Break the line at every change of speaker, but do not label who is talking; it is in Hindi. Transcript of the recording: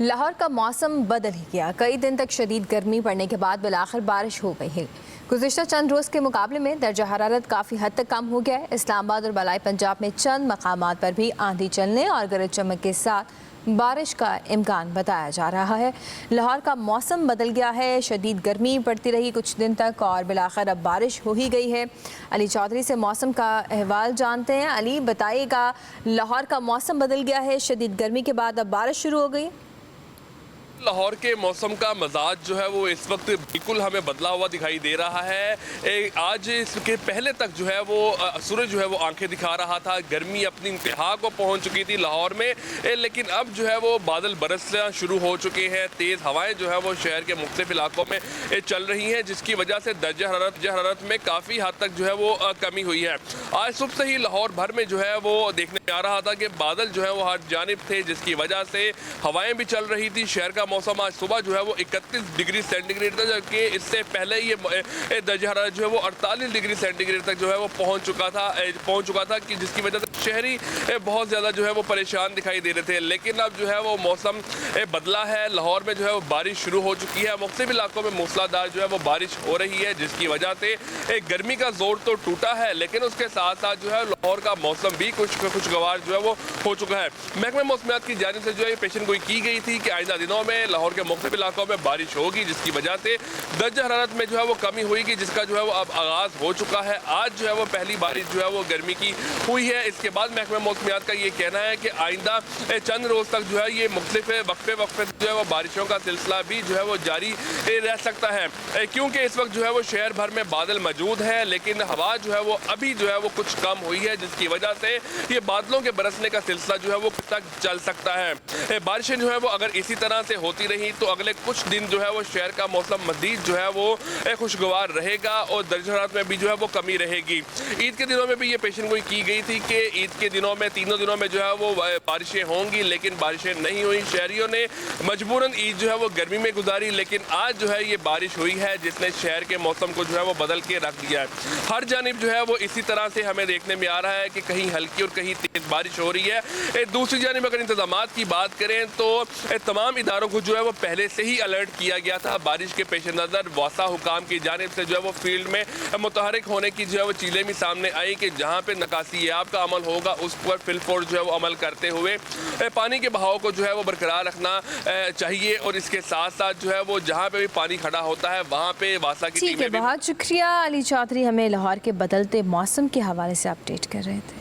लाहौर का मौसम बदल ही गया। कई दिन तक शदीद गर्मी पड़ने के बाद बिलाखिर बारिश हो गई है। गुज़िश्ता चंद रोज़ के मुकाबले में दर्जा हरारत काफ़ी हद तक कम हो गया है। इस्लामाबाद और बलाई पंजाब में चंद मकामात पर भी आंधी चलने और गरज चमक के साथ बारिश का इम्कान बताया जा रहा है। लाहौर का मौसम बदल गया है। शदीद गर्मी पड़ती रही कुछ दिन तक और बिलाखिर अब बारिश हो ही गई है। अली चौधरी से मौसम का अहवाल जानते हैं। अली, बताइएगा, लाहौर का मौसम बदल गया है, शदीद गर्मी के बाद अब बारिश शुरू हो गई।
लाहौर के मौसम का मजाज जो है वो इस वक्त बिल्कुल हमें बदला हुआ दिखाई दे रहा है। आज इसके पहले तक जो है वो सूरज जो है वो आंखें दिखा रहा था, गर्मी अपनी इंतहा को पहुंच चुकी थी लाहौर में, लेकिन अब जो है वो बादल बरसना शुरू हो चुके हैं। तेज़ हवाएं जो है वो शहर के मुख्तलिफ इलाकों में चल रही हैं, जिसकी वजह से दर्जा हरारत में काफ़ी हद तक जो है वो कमी हुई है। आज सुबह से ही लाहौर भर में जो है वो देखने में आ रहा था कि बादल जो है वो हर जानिब थे, जिसकी वजह से हवाएं भी चल रही थी। शहर का मौसम आज सुबह जो है वो 31 डिग्री सेंटीग्रेड था, जबकि इससे पहले ये दर्जा हरारत जो है वो 48 डिग्री सेंटीग्रेड तक जो है वो पहुंच चुका था कि जिसकी वजह से शहरी बहुत ज़्यादा जो है वो परेशान दिखाई दे रहे थे। लेकिन अब जो है वो मौसम बदला है। लाहौर में जो है वो बारिश शुरू हो चुकी है। मुख्तलिफ इलाकों में मूसलाधार जो है वो बारिश हो रही है, जिसकी वजह से गर्मी का जोर तो टूटा है, लेकिन उसके साथ साथ जो है लाहौर का मौसम भी कुछ खुशगवार जो है वो हो चुका है। महकमा मौसमियात की जानिब से जो है पेशन गोई की गई थी कि आइंदा दिनों में लाहौर के मुख्तलिफ इलाकों में बारिश होगी, जिसकी वजह से दर्जा हरारत में जो है वो कमी हुई, जिसका जो है वो अब आगाज़ हो चुका है। आज जो है वो पहली बारिश जो है वो गर्मी की हुई है। इसके बाद महकमा मौसमियात का ये कहना है कि आइंदा चंद रोज़ तक जो है ये मुख्तलिफ वक्फे जो है वो बारिशों का सिलसिला भी जो है वो जारी रह सकता है, क्योंकि इस वक्त जो है वो शहर भर में बादल मौजूद है, लेकिन हवा जो है वो अभी जो है वो कुछ कम हुई है, जिसकी वजह से ये बादलों के बरसने का सिलसिला जो है वो तक चल सकता है। बारिशें जो है वो अगर इसी तरह से होती रही तो अगले कुछ दिन जो है वो शहर का मौसम मज़ीद जो है वो खुशगवार रहेगा और दर्जा हरारत में भी जो है वो कमी रहेगी। ईद के दिनों में भी ये पेशन गोई की गई थी कि ईद के दिनों में तीनों दिनों में जो है वो बारिशें होंगी, लेकिन बारिशें नहीं हुई। शहरियों ने मजबूरन ईद जो है वो गर्मी में गुजारी, लेकिन आज जो है ये बारिश हुई है, जिसने शहर के मौसम को जो है वो बदल के रख दिया है। हर जानिब जो है वो इसी तरह से हमें देखने में आ रहा है कि कहीं हल्की और कहीं तेज़ बारिश हो रही है। दूसरी जानिब अगर इंतजामात की बात करें तो तमाम इदारों को जो है वो पहले से ही अलर्ट किया गया था। बारिश के पेश नज़र वासा हुकाम की जानिब से जो है वो फील्ड में मुतहरिक होने की जो है वो चीज़ें भी सामने आई कि जहाँ पे नकासियाब का अमल होगा उस पर फिलफोर जो है वो अमल करते हुए पानी के बहाव को जो है वो बरकरार रखना चाहिए, और इसके साथ साथ जो है वो जहाँ पे भी पानी खड़ा होता है वहाँ पे वासा की टीमें भी।
बहुत शुक्रिया अली चौधरी, हमें लाहौर के बदलते मौसम के हवाले से अपडेट कर रहे थे।